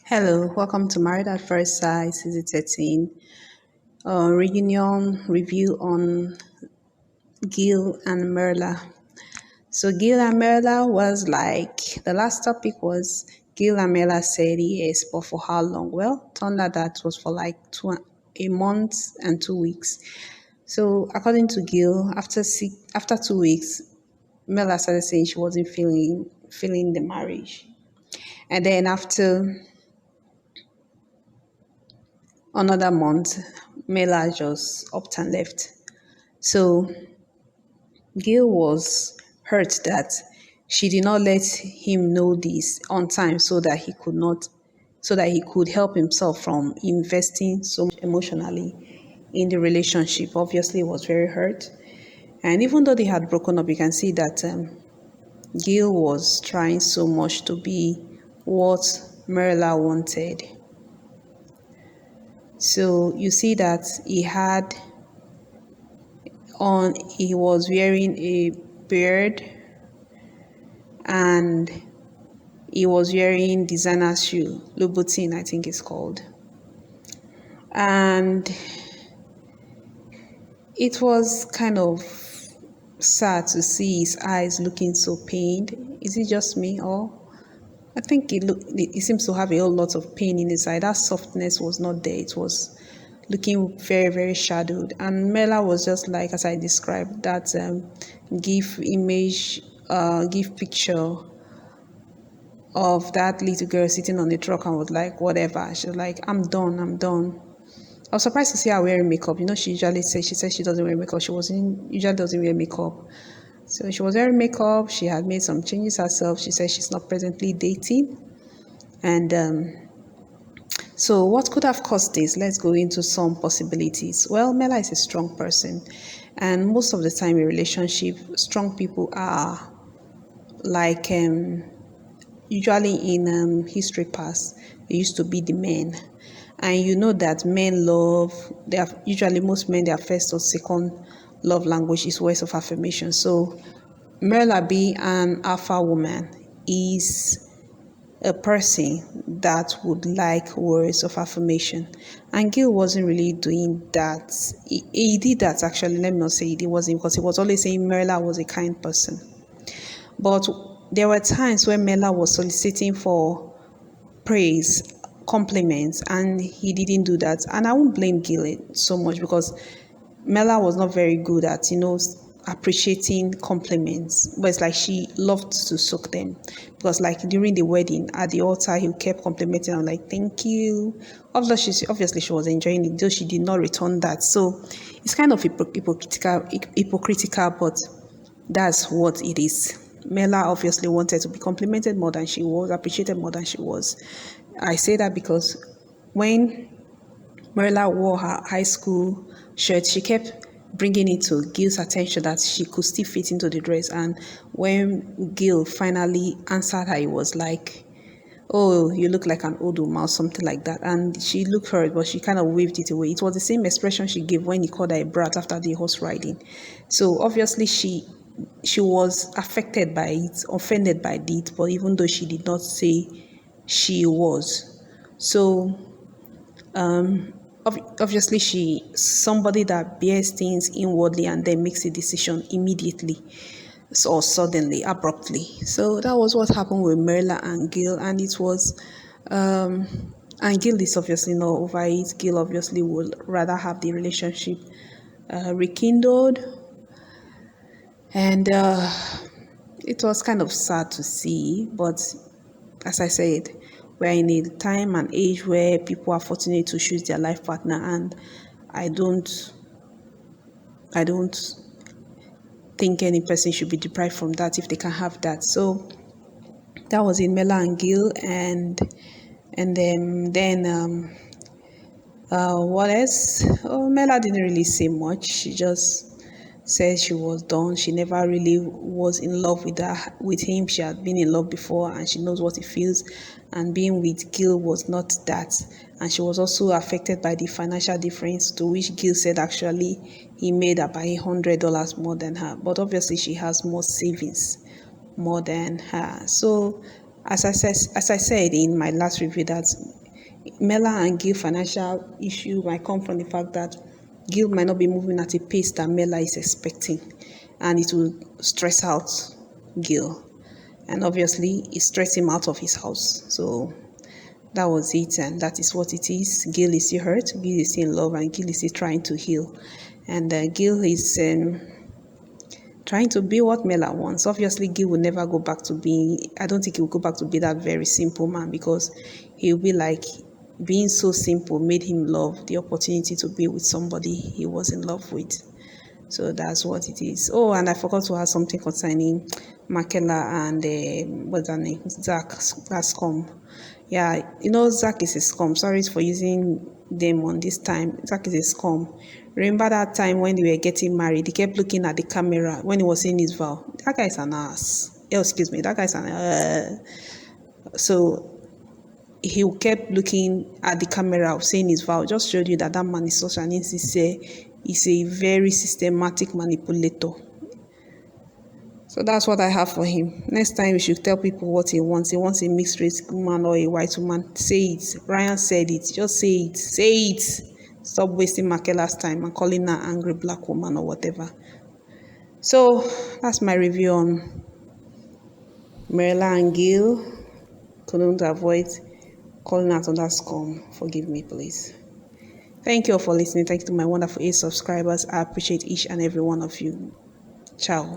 Hello, welcome to Married at First Sight, season 13. Reunion review on Gil and Myrla. So Gil and Myrla was like, the last topic was Gil and Myrla said yes, but for how long? Well, turned out that was for like a month and 2 weeks. So according to Gil, after 2 weeks, Myrla started saying she wasn't feeling the marriage. And then after another month, Mela just upped and left. So Gail was hurt that she did not let him know this on time so that he could help himself from investing so much emotionally in the relationship. Obviously, he was very hurt. And even though they had broken up, you can see that Gail was trying so much to be what Merla wanted. So you see that he was wearing a beard and he was wearing designer shoe, Louboutin I think it's called. And it was kind of sad to see his eyes looking so pained. Is it just me, or I think it seems to have a whole lot of pain in his eye. That softness was not there. It was looking very, very shadowed. And Mela was just like, as I described, that give picture of that little girl sitting on the truck and was like, whatever. She was like, I'm done. I was surprised to see her wearing makeup. She says she doesn't wear makeup. Usually doesn't wear makeup. So she was wearing makeup. She had made some changes herself. She says she's not presently dating. And so what could have caused this? Let's go into some possibilities. Well, Mela is a strong person. And most of the time in relationship, strong people are like, usually in history past, they used to be the men. And you know that most men, their first or second love language is words of affirmation. So Myrla being an alpha woman is a person that would like words of affirmation. And Gil wasn't really doing that. He did that actually. Let me not say he wasn't, because he was always saying Myrla was a kind person. But there were times when Myrla was soliciting for praise, compliments, and he didn't do that. And I won't blame Gil so much, because Mela was not very good at, appreciating compliments. But it's like she loved to soak them. Because like during the wedding, at the altar, he kept complimenting her, like, thank you. Obviously, she was enjoying it, though she did not return that. So it's kind of hypocritical, but that's what it is. Mela obviously wanted to be complimented more than she was, appreciated more than she was. I say that because when Myrla wore her high school shirt, she kept bringing it to Gil's attention that she could still fit into the dress. And when Gil finally answered her, it was like, oh, you look like an old woman or something like that. And she looked hurt, but she kind of waved it away. It was the same expression she gave when he called her a brat after the horse riding. So obviously she was affected by it, offended by it, but even though she did not say she was. So obviously somebody that bears things inwardly and then makes a decision immediately or suddenly, abruptly. So that was what happened with Myrla and Gil, and it was and Gil is obviously not over it. Gil obviously would rather have the relationship rekindled, and it was kind of sad to see, but as I said, we're in a time and age where people are fortunate to choose their life partner, and I don't think any person should be deprived from that if they can have that. So that was in Mela and Gil, and then what else? Oh, Mela didn't really say much. She just said she was done. She never really was in love with him. She had been in love before, and she knows what it feels. And being with Gil was not that. And she was also affected by the financial difference, to which Gil said actually he made about $100 more than her. But obviously she has more savings more than her. So as I said in my last review, that Myrla and Gil financial issue might come from the fact that Gil might not be moving at a pace that Myrla is expecting, and it will stress out Gil. And obviously, it stressed him out of his house. So that was it, and that is what it is. Gil is still hurt, Gil is still in love, and Gil is still trying to heal. And Gil is trying to be what Myrla wants. Obviously, Gil will never go back to being, I don't think he will go back to be that very simple man, because he'll be like, being so simple made him love the opportunity to be with somebody he was in love with. So that's what it is. Oh, and I forgot to add something concerning Makela and what's her name? Zach. That's scum. Yeah, Zach is a scum. Sorry for using them on this time. Zach is a scum. Remember that time when they were getting married? He kept looking at the camera when he was saying his vow. That guy is an ass. Oh, excuse me. That guy is an so he kept looking at the camera saying his vow. Just showed you that man is such an insincere. He's a very systematic manipulator. So that's what I have for him. Next time, you should tell people what he wants. He wants a mixed race woman or a white woman. Say it. Ryan said it. Just say it. Say it. Stop wasting Makela's time and calling her angry black woman or whatever. So that's my review on Myrla and Gil. Couldn't avoid calling out on that scum. Forgive me, please. Thank you all for listening. Thank you to my wonderful 8 subscribers. I appreciate each and every one of you. Ciao.